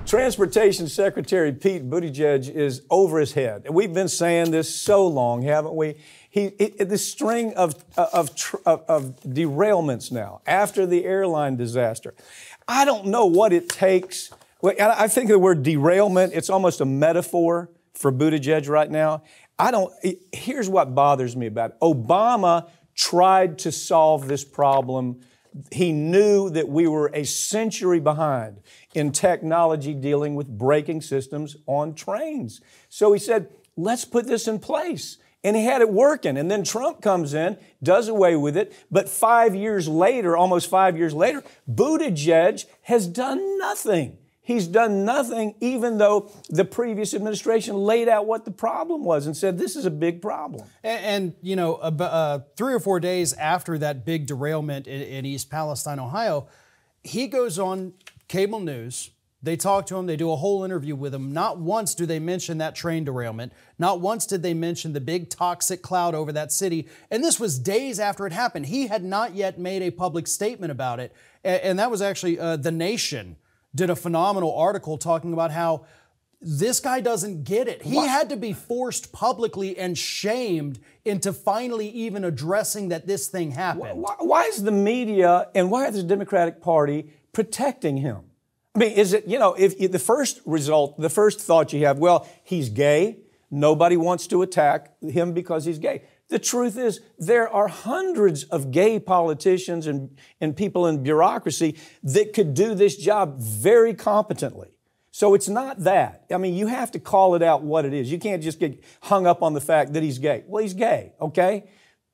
Transportation Secretary Pete Buttigieg is over his head. And we've been saying this so long, haven't we? This string of derailments now after the airline disaster. I don't know what it takes. I think the word derailment, it's almost a metaphor for Buttigieg right now. Here's what bothers me about it. Obama tried to solve this problem. He knew that we were a century behind in technology dealing with braking systems on trains. So he said, let's put this in place. And he had it working. And then Trump comes in, does away with it. But 5 years later, almost 5 years later, Buttigieg has done nothing. He's done nothing, even though the previous administration laid out what the problem was and said, this is a big problem. And you know, 3 or 4 days after that big derailment in East Palestine, Ohio, he goes on cable news. They talk to him. They do a whole interview with him. Not once do they mention that train derailment. Not once did they mention the big toxic cloud over that city. And this was days after it happened. He had not yet made a public statement about it. And that was actually The Nation did a phenomenal article talking about how this guy doesn't get it. He had to be forced publicly and shamed into finally even addressing that this thing happened. Why is the media and why is the Democratic Party protecting him? I mean, is it, if the first thought you have, well, he's gay. Nobody wants to attack him because he's gay. The truth is, there are hundreds of gay politicians and people in bureaucracy that could do this job very competently. So it's not that. I mean, you have to call it out what it is. You can't just get hung up on the fact that he's gay. Well, he's gay, okay?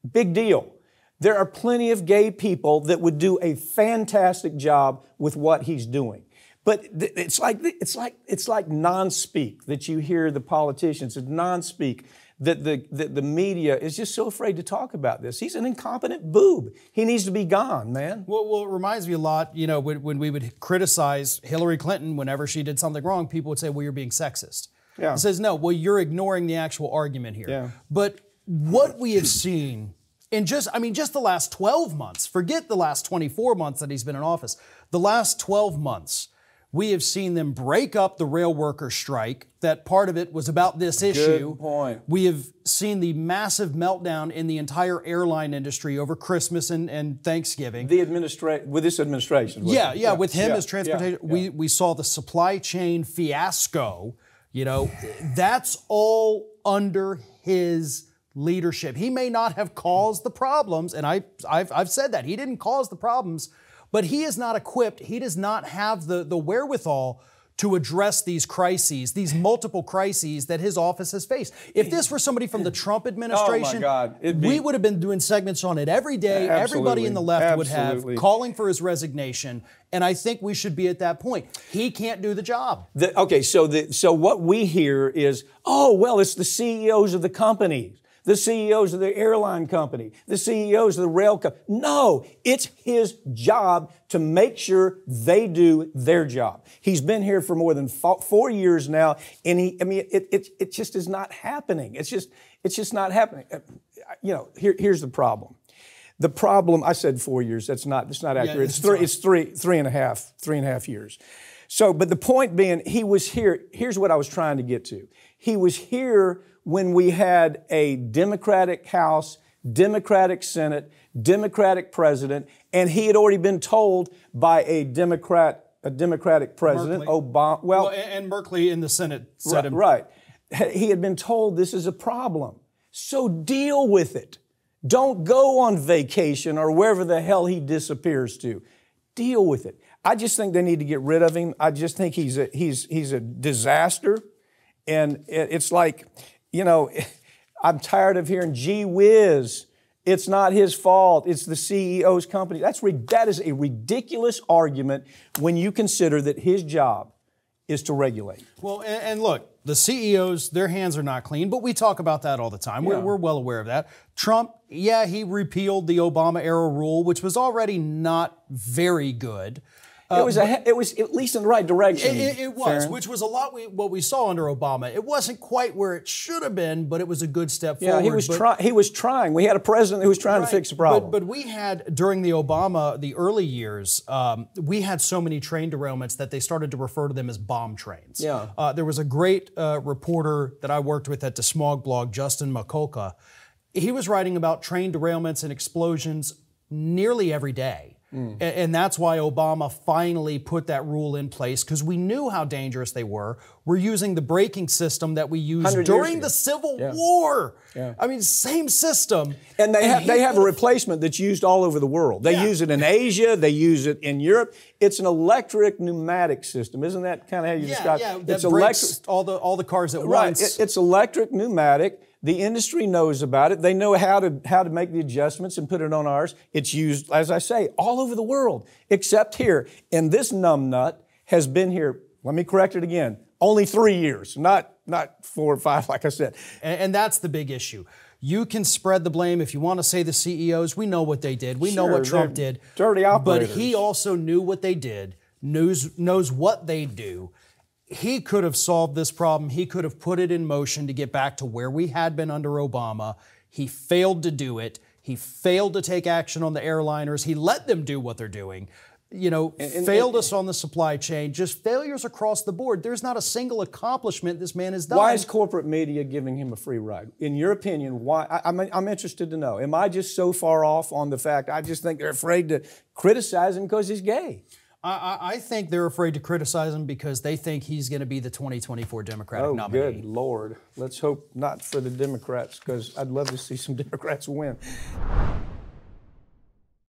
Big deal. There are plenty of gay people that would do a fantastic job with what he's doing. But it's like non-speak that you hear the politicians. It's non-speak that the media is just so afraid to talk about this. He's an incompetent boob. He needs to be gone, man. Well, it reminds me a lot, when we would criticize Hillary Clinton whenever she did something wrong, people would say, well, you're being sexist. Yeah. It says, no, well, you're ignoring the actual argument here. Yeah. But what we have seen in just the last 12 months, forget the last 24 months that he's been in office, the last 12 months, we have seen them break up the rail worker strike. That part of it was about this issue. Good point. We have seen the massive meltdown in the entire airline industry over Christmas and Thanksgiving. With this administration. Yeah, with him as transportation. Yeah. We saw the supply chain fiasco. That's all under his leadership. He may not have caused the problems, and I've said that. He didn't cause the problems, but he is not equipped. He does not have the wherewithal to address these crises, these multiple crises that his office has faced. If this were somebody from the Trump administration, we would have been doing segments on it every day. Absolutely. Everybody in the left would have calling for his resignation. And I think we should be at that point. He can't do the job. So what we hear is, oh, well, it's the CEOs of the companies. The CEOs of the airline company, the CEOs of the rail company. No, it's his job to make sure they do their job. He's been here for more than 4 years now, and it just is not happening. It's just not happening. Here's the problem. The problem, I said 4 years. That's not accurate. Yeah, it's three and a half years. So, but the point being, he was here. Here's what I was trying to get to. He was here when we had a Democratic House, Democratic Senate, Democratic president, and he had already been told by a Democratic president, Obama. Well, and Merkley in the Senate said him. Right. He had been told this is a problem. So deal with it. Don't go on vacation or wherever the hell he disappears to. Deal with it. I just think they need to get rid of him. I just think he's a disaster. And it's like, I'm tired of hearing, gee whiz, it's not his fault, it's the CEO's company. That is a ridiculous argument when you consider that his job is to regulate. Well, and look, the CEOs, their hands are not clean, but we talk about that all the time. Yeah. We're well aware of that. Trump, he repealed the Obama-era rule, which was already not very good. It was at least in the right direction. It was, Farron. which was a lot what we saw under Obama. It wasn't quite where it should have been, but it was a good step forward. Yeah, he was trying. We had a president who was trying to fix the problem. But we had, during the early years, we had so many train derailments that they started to refer to them as bomb trains. Yeah. There was a great reporter that I worked with at the Smog blog, Justin Makolka. He was writing about train derailments and explosions nearly every day. And that's why Obama finally put that rule in place, because we knew how dangerous they were. We're using the braking system that we used during the Civil War. Yeah. I mean, same system. And they have a replacement that's used all over the world. They use it in Asia. They use it in Europe. It's an electric pneumatic system. Isn't that kind of how you describe it? Yeah, that brakes all the cars at once. It's electric pneumatic. The industry knows about it. They know how to make the adjustments and put it on ours. It's used, as I say, all over the world, except here. And this numbnut has been here, let me correct it again, only 3 years, not 4 or 5, like I said. And that's the big issue. You can spread the blame if you want to say the CEOs. We know what they did. We know what Trump did. Dirty operators. But he also knew what they did, knows what they do. He could have solved this problem. He could have put it in motion to get back to where we had been under Obama. He failed to do it. He failed to take action on the airliners. He let them do what they're doing. Failed us on the supply chain. Just failures across the board. There's not a single accomplishment this man has done. Why is corporate media giving him a free ride? In your opinion, why? I'm interested to know. Am I just so far off on the fact I just think they're afraid to criticize him because he's gay? I think they're afraid to criticize him because they think he's going to be the 2024 Democratic nominee. Oh, good Lord. Let's hope not for the Democrats, because I'd love to see some Democrats win.